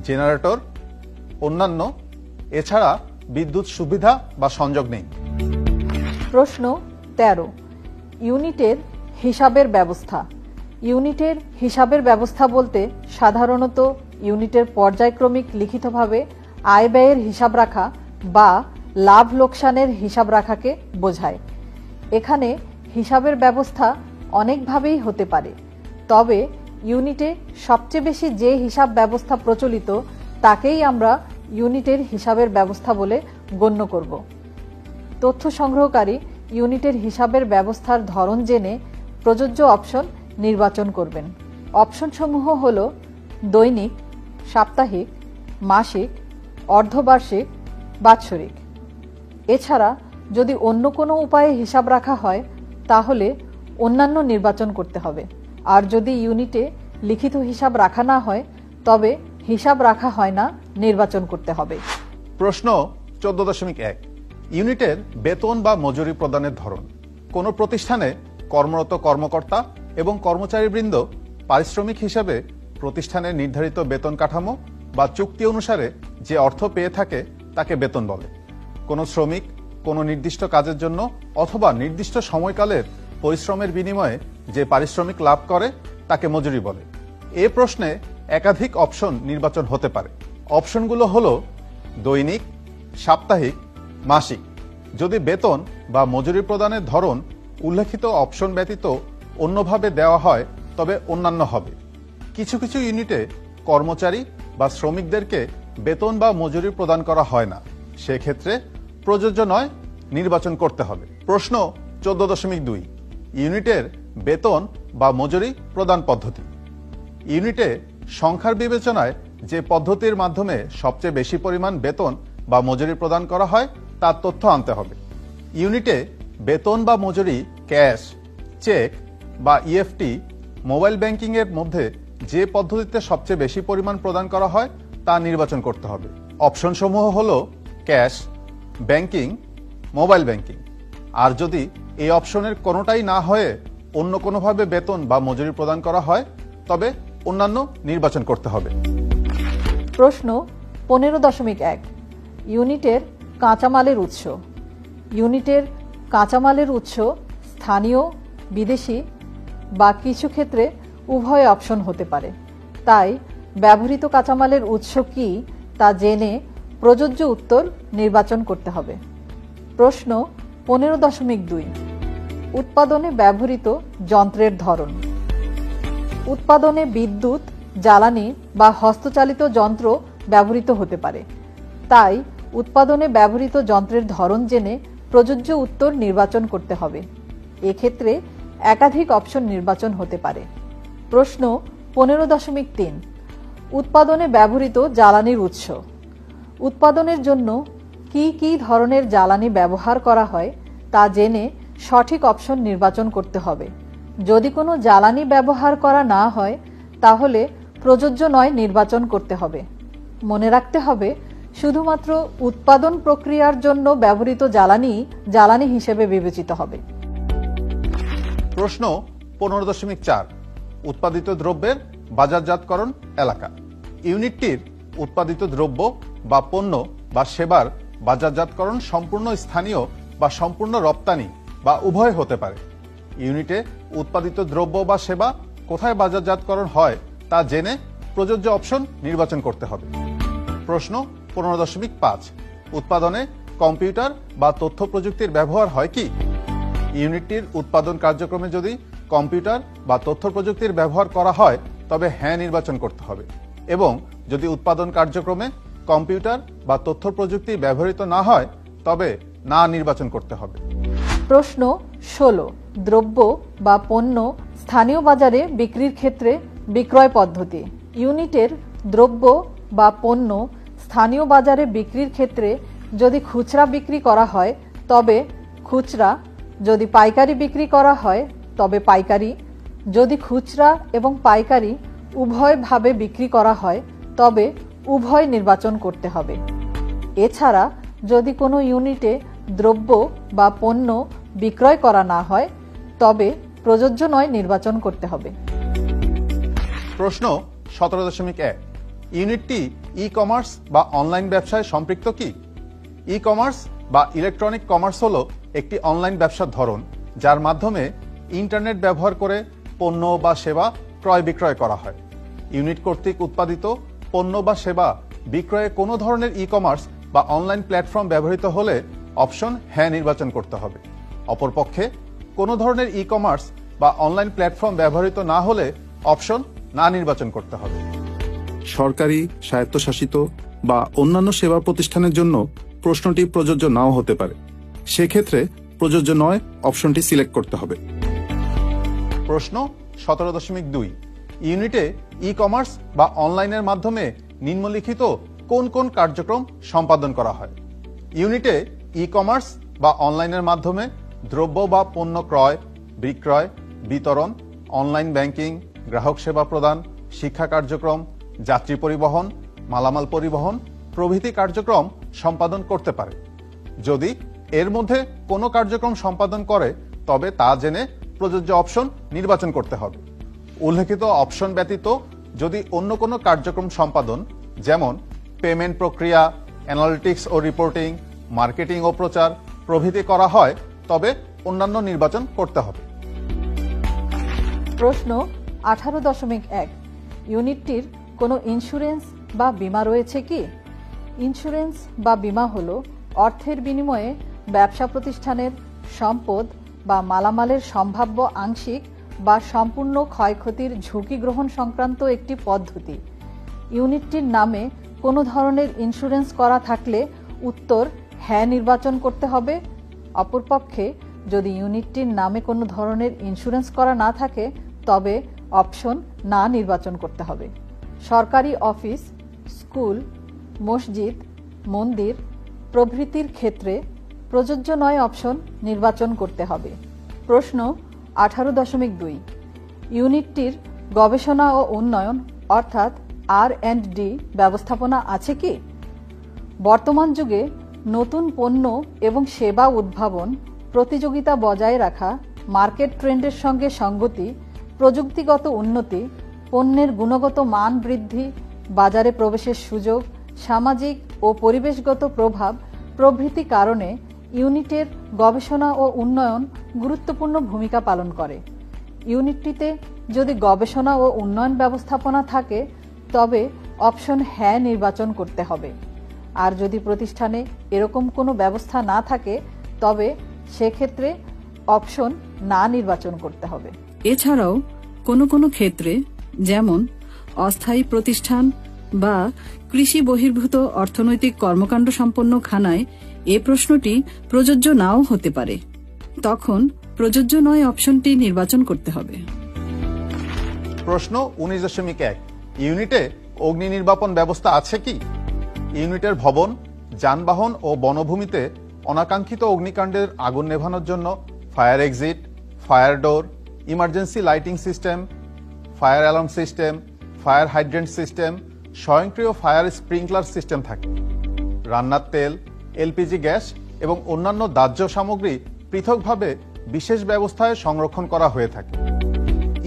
Generator, অন্যান্য, এছাড়া বিদ্যুৎ সুবিধা বা সংযোগ নেই। প্রশ্ন 13, ইউনিটের হিসাবের ব্যবস্থা। ইউনিটের হিসাবের ব্যবস্থা বলতে সাধারণত ইউনিটের পর্যায়ক্রমিক লিখিতভাবে আয় ব্যয়ের হিসাব রাখা বা লাভ লোকসানের হিসাব রাখাকে বোঝায়। এখানে হিসাবের ব্যবস্থা অনেকভাবেই হতে পারে, তবে ইউনিটে সবচেয়ে বেশি যে হিসাব ব্যবস্থা প্রচলিত তাকেই আমরা ইউনিটের হিসাবের ব্যবস্থা বলে গণ্য করব। তথ্য সংগ্রহকারী ইউনিটের হিসাবের ব্যবস্থার ধরন জেনে প্রযোজ্য অপশন নির্বাচন করবেন। অপশনসমূহ হল দৈনিক, সাপ্তাহিক, মাসিক, অর্ধবার্ষিক, বাৎসরিক। এছাড়া যদি অন্য কোনো উপায়ে হিসাব রাখা হয় তাহলে অন্যান্য নির্বাচন করতে হবে, আর যদি ইউনিটে লিখিত হিসাব রাখা না হয় তবে হিসাব রাখা হয় না নির্বাচন করতে হবে। প্রশ্ন 14.1, ইউনিটের বেতন বা মজুরি প্রদানের ধরন। কোনো প্রতিষ্ঠানে কর্মরত কর্মকর্তা এবং কর্মচারীবৃন্দ পারিশ্রমিক হিসাবে প্রতিষ্ঠানের নির্ধারিত বেতন কাঠামো বা চুক্তি অনুসারে যে অর্থ পেয়ে থাকে তাকে বেতন বলে। কোনো শ্রমিক কোনো নির্দিষ্ট কাজের জন্য অথবা নির্দিষ্ট সময়কালের পরিশ্রমের বিনিময়ে যে পারিশ্রমিক লাভ করে তাকে মজুরি বলে। এ প্রশ্নে একাধিক অপশন নির্বাচন হতে পারে। অপশনগুলো হলো দৈনিক, সাপ্তাহিক, মাসিক। যদি বেতন বা মজুরি প্রদানের ধরন উল্লেখিত অপশন ব্যতীত অন্যভাবে দেওয়া হয় তবে অন্যান্য হবে। কিছু কিছু ইউনিটে কর্মচারী বা শ্রমিকদেরকে বেতন বা মজুরি প্রদান করা হয় না, সেক্ষেত্রে প্রযোজ্য নয়, নির্বাচন করতে হবে। প্রশ্ন 14.2, ইউনিটের বেতন বা মজুরি প্রদান পদ্ধতি। ইউনিটে সংখ্যার বিবেচনায় যে পদ্ধতির মাধ্যমে সবচেয়ে বেশি পরিমাণ বেতন বা মজুরি প্রদান করা হয় তার তথ্য আনতে হবে। ইউনিটে বেতন বা মজুরি ক্যাশ, চেক বা ইএফটি, মোবাইল ব্যাংকিং এর মধ্যে যে পদ্ধতিতে সবচেয়ে বেশি পরিমাণ প্রদান করা হয় তা নির্বাচন করতে হবে। অপশনসমূহ হল ক্যাশ, ব্যাংকিং, মোবাইল ব্যাংকিং। আর যদি এই অপশনের কোনোটাই না হয়ে অন্য কোনোভাবে বেতন বা মজুরি প্রদান করা হয় তবে অন্যান্য নির্বাচন করতে হবে। প্রশ্ন 15.1, ইউনিটের কাঁচামালের উৎস। ইউনিটের কাঁচামালের উৎস স্থানীয়, বিদেশি বা কিছু ক্ষেত্রে উভয় অপশন হতে পারে। তাই ব্যবহৃত কাঁচামালের উৎস কি তা জেনে প্রযোজ্য উত্তর নির্বাচন করতে হবে। প্রশ্ন 15.2, উৎপাদনে ব্যবহৃত যন্ত্রের ধরন। উৎপাদনে বিদ্যুৎ, জ্বালানি বা হস্তচালিত যন্ত্র ব্যবহৃত হতে পারে। তাই উৎপাদনে ব্যবহৃত যন্ত্রের ধরন জেনে প্রযোজ্য উত্তর নির্বাচন করতে হবে। এক্ষেত্রে একাধিক অপশন নির্বাচন হতে পারে। প্রশ্ন 15.3, উৎপাদনে ব্যবহৃত জ্বালানির উৎস। উৎপাদনের জন্য কি কি ধরনের জ্বালানি ব্যবহার করা হয় তা জেনে সঠিক অপশন নির্বাচন করতে হবে। যদি কোনো জ্বালানি ব্যবহার করা না হয় তাহলে প্রযোজ্য নয়, নির্বাচন করতে হবে। মনে রাখতে হবে শুধুমাত্র উৎপাদন প্রক্রিয়ার জন্য ব্যবহৃত জ্বালানি হিসেবে বিবেচিত হবে। প্রশ্ন 15.4, উৎপাদিত দ্রব্যের বাজারজাতকরণ এলাকা। ইউনিটটির উৎপাদিত দ্রব্য বা পণ্য বা সেবার বাজারজাতকরণ সম্পূর্ণ স্থানীয় বা সম্পূর্ণ রপ্তানি বা উভয় হতে পারে। ইউনিটে উৎপাদিত দ্রব্য বা সেবা কোথায় বাজারজাতকরণ হয় তা জেনে প্রযোজ্য অপশন নির্বাচন করতে হবে। প্রশ্ন 15.5, উৎপাদনে কম্পিউটার বা তথ্য প্রযুক্তির ব্যবহার হয় কি? ইউনিটটির উৎপাদন কার্যক্রমে যদি কম্পিউটার বা তথ্য প্রযুক্তির ব্যবহার করা হয় তবে হ্যাঁ নির্বাচন করতে হবে, এবং যদি উৎপাদন কার্যক্রমে কম্পিউটার বা তথ্য প্রযুক্তি ব্যবহৃত না হয় তবে না নির্বাচন করতে হবে। প্রশ্ন 16, দ্রব্য বা পণ্য স্থানীয় বাজারে বিক্রির ক্ষেত্রে বিক্রয় পদ্ধতি। ইউনিটের দ্রব্য বা পণ্য স্থানীয় বাজারে বিক্রির ক্ষেত্রে যদি খুচরা বিক্রি করা হয় তবে খুচরা, যদি পাইকারি বিক্রি করা হয় তবে পাইকারি, যদি খুচরা এবং পাইকারি উভয়ভাবে বিক্রি করা হয় তবে উভয় নির্বাচন করতে হবে। এছাড়া যদি কোনো ইউনিটে দ্রব্য বা পণ্য বিক্রয় করা না হয় তবে প্রযোজ্য নয়, নির্বাচন করতে হবে। প্রশ্ন 17.1, ইউনিটটি ই কমার্স বা অনলাইন ব্যবসায় সম্পৃক্ত কি? ই কমার্স বা ইলেকট্রনিক কমার্স হলো একটি অনলাইন ব্যবসার ধরন যার মাধ্যমে ইন্টারনেট ব্যবহার করে পণ্য বা সেবা ক্রয় বিক্রয় করা হয়। ইউনিট কর্তৃক উৎপাদিত পণ্য বা সেবা বিক্রয়ে কোনো ধরনের ই কমার্স বা অনলাইন প্ল্যাটফর্ম ব্যবহৃত হলে অপশন হ্যাঁ নির্বাচন করতে হবে। অপরপক্ষে কোনো ধরনের ই কমার্স বা অনলাইন প্ল্যাটফর্ম ব্যবহৃত না হলে অপশন না নির্বাচন করতে হবে। সরকারি, স্বায়ত্তশাসিত বা অন্যান্য সেবা প্রতিষ্ঠানের জন্য প্রশ্নটি প্রযোজ্য নাও হতে পারে। সেক্ষেত্রে প্রযোজ্য নয় অপশনটি সিলেক্ট করতে হবে। প্রশ্ন 17.2 ইউনিটে ই কমার্স বা অনলাইনের মাধ্যমে নিম্নলিখিত কোন কোন কার্যক্রম সম্পাদন করা হয়? ইউনিটে ই কমার্স বা অনলাইনের মাধ্যমে দ্রব্য বা পণ্য ক্রয়, বিক্রয়, বিতরণ, অনলাইন ব্যাংকিং, গ্রাহক সেবা প্রদান, শিক্ষা কার্যক্রম, যাত্রী পরিবহন, মালামাল পরিবহন প্রভৃতি কার্যক্রম সম্পাদন করতে পারে। যদি এর মধ্যে কোনো কার্যক্রম সম্পাদন করে তবে তা জেনে প্রযোজ্য অপশন নির্বাচন করতে হবে। উল্লেখিত অপশন ব্যতীত যদি অন্য কোনো কার্যক্রম সম্পাদন যেমন পেমেন্ট প্রক্রিয়া, অ্যানালিটিক্স ও রিপোর্টিং, মার্কেটিং ও প্রচার প্রভৃতি করা হয় তবে অন্যান্য নির্বাচন করতে হবে। প্রশ্ন 18.1 ইউনিটটির কোনো ইন্স্যুরেন্স বা বীমা রয়েছে কি? ইন্স্যুরেন্স বা বীমা হল অর্থের বিনিময়ে ব্যবসা প্রতিষ্ঠানের সম্পদ বা মালামালের সম্ভাব্য আংশিক বা সম্পূর্ণ ক্ষয়ক্ষতির ঝুঁকি গ্রহণ সংক্রান্ত একটি পদ্ধতি। ইউনিটটির নামে কোনো ধরনের ইন্স্যুরেন্স করা থাকলে উত্তর হ্যাঁ নির্বাচন করতে হবে। অপরপক্ষে যদি ইউনিটটির নামে কোনো ধরনের ইন্স্যুরেন্স করা না থাকে তবে অপশন না নির্বাচন করতে হবে। সরকারি অফিস, স্কুল, মসজিদ, মন্দির প্রভৃতির ক্ষেত্রে প্রযোজ্য নয় অপশন নির্বাচন করতে হবে। প্রশ্ন 18.2 ইউনিটটির গবেষণা ও উন্নয়ন অর্থাৎ R&D ব্যবস্থাপনা আছে কি? বর্তমান যুগে নতুন পণ্য এবং সেবা উদ্ভাবন, প্রতিযোগিতা বজায় রাখা, মার্কেট ট্রেন্ডের সঙ্গে সঙ্গতি, প্রযুক্তিগত উন্নতি, পণ্যের গুণগত মান বৃদ্ধি, বাজারে প্রবেশের সুযোগ, সামাজিক ও পরিবেশগত প্রভাব প্রভৃতি কারণে ইউনিটের গবেষণা ও উন্নয়ন গুরুত্বপূর্ণ ভূমিকা পালন করে। ইউনিটটিতে যদি গবেষণা ও উন্নয়ন ব্যবস্থাপনা থাকে তবে অপশন হ্যাঁ নির্বাচন করতে হবে। আর যদি প্রতিষ্ঠানে এরকম কোনো ব্যবস্থা না থাকে তবে সেক্ষেত্রে অপশন না নির্বাচন করতে হবে। এছাড়াও কোনো কোনো ক্ষেত্রে যেমন অস্থায়ী প্রতিষ্ঠান বা কৃষি বহির্ভূত অর্থনৈতিক কর্মকাণ্ড সম্পন্ন খানায় এ প্রশ্নটি প্রযোজ্য নাও হতে পারে। তখন প্রযোজ্য নয় অপশনটি নির্বাচন করতে হবে। প্রশ্ন 19.1 ইউনিটে অগ্নি নির্বাপন ব্যবস্থা আছে কি? ইউনিটের ভবন, যানবাহন ও বনভূমিতে অনাকাঙ্ক্ষিত অগ্নিকাণ্ডের আগুন নেভানোর জন্য ফায়ার এক্সিট, ফায়ার ডোর, emergency lighting system, fire alarm system, fire hydrant system, স্বয়ংক্রিয় ফায়ার স্প্রিংকলার সিস্টেম থাকে। রান্নার তেল, এলপিজি গ্যাস এবং অন্যান্য দাহ্য সামগ্রী পৃথকভাবে বিশেষ ব্যবস্থায় সংরক্ষণ করা হয়ে থাকে।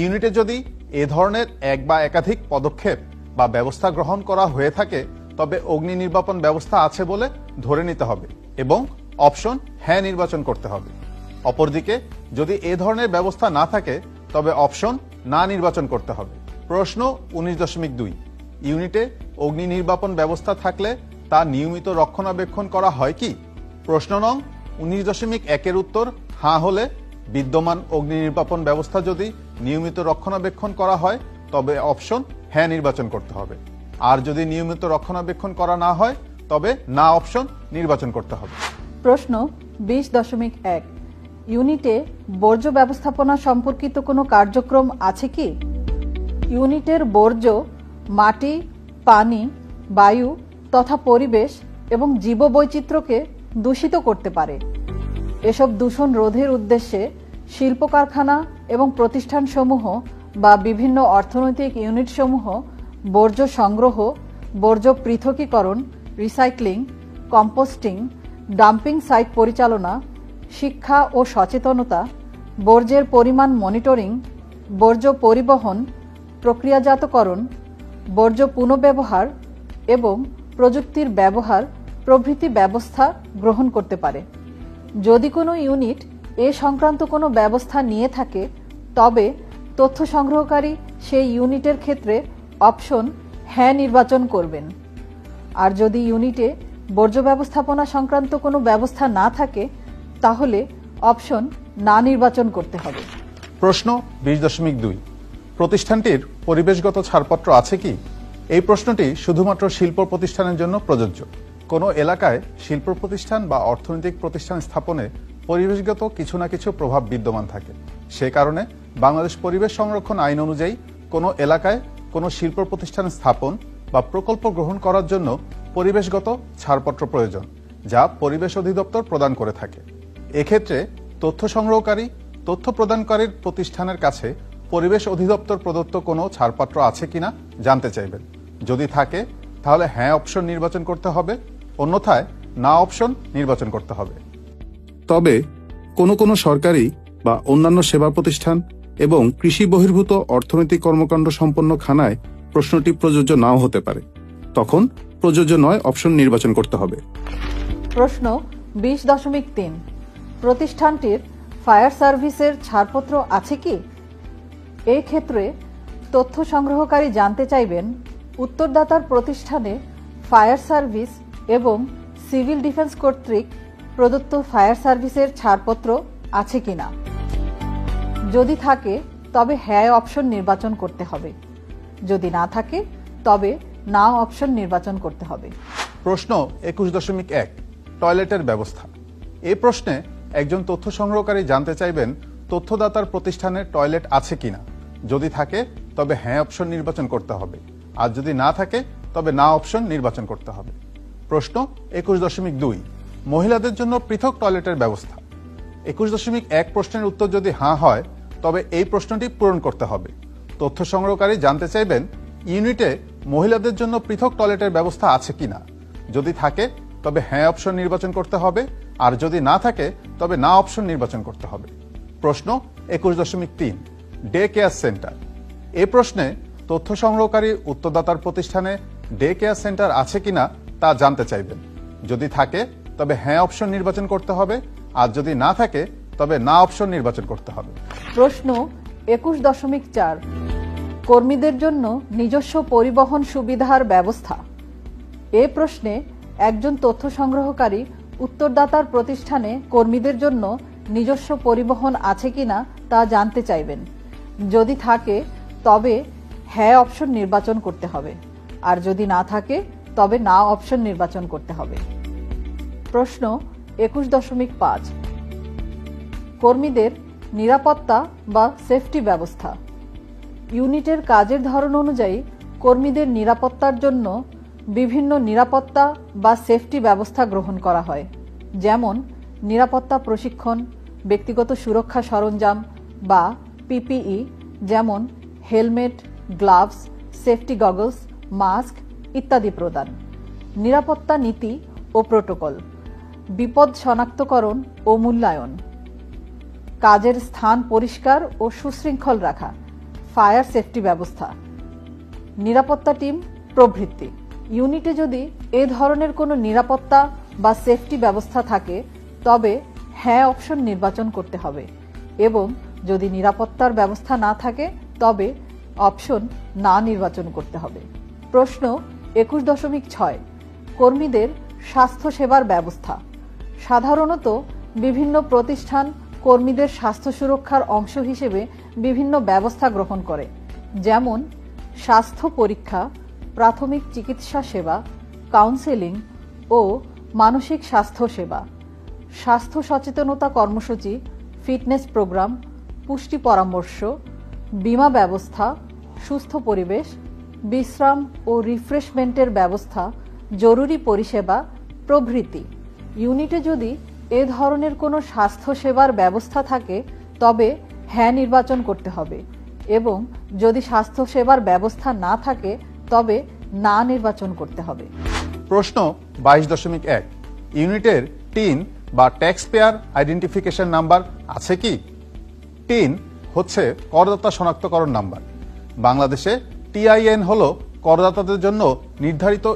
ইউনিটে যদি এ ধরনের এক বা একাধিক পদক্ষেপ বা ব্যবস্থা গ্রহণ করা হয়ে থাকে তবে অগ্নি নির্বাপন ব্যবস্থা আছে বলে ধরে নিতে হবে এবং অপশন হ্যাঁ নির্বাচন করতে হবে। অপরদিকে যদি এ ধরনের ব্যবস্থা না থাকে তবে অপশন না নির্বাচন করতে হবে। প্রশ্ন 19.2 ইউনিটে অগ্নি নির্বাপন ব্যবস্থা থাকলে তা নিয়মিত রক্ষণাবেক্ষণ করা হয় কি? প্রশ্ন নং 19.1 উত্তর হ্যাঁ হলে বিদ্যমান অগ্নি নির্বাপন ব্যবস্থা যদি নিয়মিত রক্ষণাবেক্ষণ করা হয় তবে অপশন হ্যাঁ নির্বাচন করতে হবে। আর যদি নিয়মিত রক্ষণাবেক্ষণ করা না হয় তবে না অপশন নির্বাচন করতে হবে। প্রশ্ন 20.1 ইউনিটে বর্জ্য ব্যবস্থাপনা সম্পর্কিত কোনো কার্যক্রম আছে কি? ইউনিটের বর্জ্য মাটি, পানি, বায়ু তথা পরিবেশ এবং জীববৈচিত্র্যকে দূষিত করতে পারে। এসব দূষণ রোধের উদ্দেশ্যে শিল্প কারখানা এবং প্রতিষ্ঠানসমূহ বা বিভিন্ন অর্থনৈতিক ইউনিটসমূহ বর্জ্য সংগ্রহ, বর্জ্য পৃথকীকরণ, রিসাইক্লিং, কম্পোস্টিং, ডাম্পিং সাইট পরিচালনা, শিক্ষা ও সচেতনতা, বর্জ্যের পরিমাণ মনিটরিং, বর্জ্য পরিবহন, প্রক্রিয়াজাতকরণ, বর্জ্য পুনঃব্যবহার এবং প্রযুক্তির ব্যবহার প্রভৃতি ব্যবস্থা গ্রহণ করতে পারে। যদি কোনো ইউনিট এ সংক্রান্ত কোনো ব্যবস্থা নিয়ে থাকে তবে তথ্য সংগ্রহকারী সেই ইউনিটের ক্ষেত্রে অপশন হ্যাঁ নির্বাচন করবেন। আর যদি ইউনিটে বর্জ্য ব্যবস্থাপনা সংক্রান্ত কোনো ব্যবস্থা না থাকে তাহলে অপশন না নির্বাচন করতে হবে। প্রশ্ন 20.2 প্রতিষ্ঠানটির পরিবেশগত ছাড়পত্র আছে কি? এই প্রশ্নটি শুধুমাত্র শিল্প প্রতিষ্ঠানের জন্য প্রযোজ্য। কোনো এলাকায় শিল্প প্রতিষ্ঠান বা অর্থনৈতিক প্রতিষ্ঠান স্থাপনে পরিবেশগত কিছু না কিছু প্রভাব বিদ্যমান থাকে। সে কারণে বাংলাদেশ পরিবেশ সংরক্ষণ আইন অনুযায়ী কোনো এলাকায় কোনো শিল্প প্রতিষ্ঠান স্থাপন বা প্রকল্প গ্রহণ করার জন্য পরিবেশগত ছাড়পত্র প্রয়োজন, যা পরিবেশ অধিদপ্তর প্রদান করে থাকে। এক্ষেত্রে তথ্য সংগ্রহকারী তথ্য প্রদানকারীর প্রতিষ্ঠানের কাছে পরিবেশ অধিদপ্তর প্রদত্ত কোনো ছাড়পত্র আছে কিনা জানতে চাইবেন। যদি থাকে তাহলে হ্যাঁ অপশন নির্বাচন করতে হবে, অন্যথায় না অপশন নির্বাচন করতে হবে। তবে কোনো সরকারি বা অন্যান্য সেবা প্রতিষ্ঠান এবং কৃষি বহির্ভূত অর্থনৈতিক কর্মকাণ্ড সম্পন্ন খানায় প্রশ্নটি প্রযোজ্য নাও হতে পারে, তখন প্রযোজ্য নয় অপশন নির্বাচন করতে হবে। প্রশ্ন 20.3 প্রতিষ্ঠানটির ফায়ার সার্ভিসের ছাড়পত্র আছে কি? এই ক্ষেত্রে তথ্য সংগ্রহকারী জানতে চাইবেন উত্তরদাতার প্রতিষ্ঠানে ফায়ার সার্ভিস এবং সিভিল ডিফেন্স কর্তৃক প্রদত্ত ফায়ার সার্ভিসের ছাড়পত্র আছে কিনা। যদি থাকে তবে হ্যাঁ অপশন নির্বাচন করতে হবে, যদি না থাকে তবে না অপশন নির্বাচন করতে হবে। প্রশ্ন 21.1 টয়লেটের ব্যবস্থা। এই প্রশ্নে একজন তথ্য সংগ্রহকারী জানতে চাইবেন তথ্যদাতার প্রতিষ্ঠানে টয়লেট আছে কিনা। যদি থাকে তবে হ্যাঁ অপশন নির্বাচন করতে হবে, আর যদি না থাকে তবে না অপশন নির্বাচন করতে হবে। প্রশ্ন 21.2 মহিলাদের জন্য পৃথক টয়লেটের ব্যবস্থা। 21.1 প্রশ্নের উত্তর যদি হ্যাঁ হয় তবে এই প্রশ্নটি পূরণ করতে হবে। তথ্য সংগ্রহকারী জানতে চাইবেন ইউনিটে মহিলাদের জন্য পৃথক টয়লেটের ব্যবস্থা আছে কিনা। যদি থাকে তবে হ্যাঁ অপশন নির্বাচন করতে হবে, আর যদি না থাকে তবে না অপশন নির্বাচন করতে হবে। প্রশ্ন 21.3 ডে কেয়ার সেন্টার। এই প্রশ্নে তথ্য সংগ্রহকারী উত্তরদাতার প্রতিষ্ঠানে ডে কেয়ার সেন্টার আছে কিনা তা জানতে চাইবেন। যদি থাকে তবে হ্যাঁ অপশন নির্বাচন করতে হবে, আর যদি না থাকে তবে না অপশন নির্বাচন করতে হবে। প্রশ্ন 21.4 কর্মীদের জন্য নিজস্ব পরিবহন সুবিধার ব্যবস্থা। এ প্রশ্নে একজন তথ্য সংগ্রহকারী উত্তরদাতার প্রতিষ্ঠানে কর্মীদের জন্য নিজস্ব পরিবহন আছে কিনা তা জানতে চাইবেন। যদি থাকে তবে হ্যাঁ অপশন নির্বাচন করতে হবে, আর যদি না থাকে তবে না অপশন নির্বাচন করতে হবে। প্রশ্ন 21.5 কর্মীদের নিরাপত্তা বা সেফটি ব্যবস্থা। ইউনিটের কাজের ধরন অনুযায়ী কর্মীদের নিরাপত্তার জন্য বিভিন্ন নিরাপত্তা বা সেফটি ব্যবস্থা গ্রহণ করা হয়, যেমন নিরাপত্তা প্রশিক্ষণ, ব্যক্তিগত সুরক্ষা সরঞ্জাম বা পিপিই যেমন helmet, gloves, safety goggles, mask ইত্যাদি প্রদান। নিরাপত্তা নীতি ও প্রোটোকল, বিপদ শনাক্তকরণ ও মূল্যায়ন, কাজের স্থান পরিষ্কার ও সুশৃঙ্খল রাখা, ফায়ার সেফটি ব্যবস্থা, নিরাপত্তা টিম প্রভৃতি। ইউনিটে যদি এ ধরনের কোনো নিরাপত্তা বা সেফটি ব্যবস্থা থাকে তবে হ্যাঁ অপশন নির্বাচন করতে হবে, এবং যদি নিরাপত্তার ব্যবস্থা না থাকে তবে অপশন না নির্বাচন করতে হবে। প্রশ্ন 21.6 কর্মীদের স্বাস্থ্য সেবার ব্যবস্থা। সাধারণত বিভিন্ন প্রতিষ্ঠান কর্মীদের স্বাস্থ্য সুরক্ষার অংশ হিসেবে বিভিন্ন ব্যবস্থা গ্রহণ করে, যেমন স্বাস্থ্য পরীক্ষা, প্রাথমিক চিকিৎসা সেবা, কাউন্সেলিং ও মানসিক স্বাস্থ্য সেবা, স্বাস্থ্য সচেতনতা কর্মসূচি, ফিটনেস প্রোগ্রাম, পুষ্টি পরামর্শ, বীমা ব্যবস্থা, সুস্থ পরিবেশ, বিশ্রাম ও রিফ্রেশমেন্টের ব্যবস্থা, জরুরি পরিষেবা প্রভৃতি। ইউনিটে যদি এ ধরনের কোনো স্বাস্থ্য সেবার ব্যবস্থা থাকে তবে হ্যাঁ নির্বাচন করতে হবে, এবং যদি স্বাস্থ্য সেবার ব্যবস্থা না থাকে তবে না নির্বাচন করতে হবে। প্রশ্ন 22.1 ইউনিটের টিন বা ট্যাক্স পেয়ার আইডেন্টিফিকেশন নাম্বার আছে কি? টিন হচ্ছে করদাতা শনাক্তকরণ নাম্বার। বাংলাদেশে টিআইএন হল করদাতাদের জন্য নির্ধারিত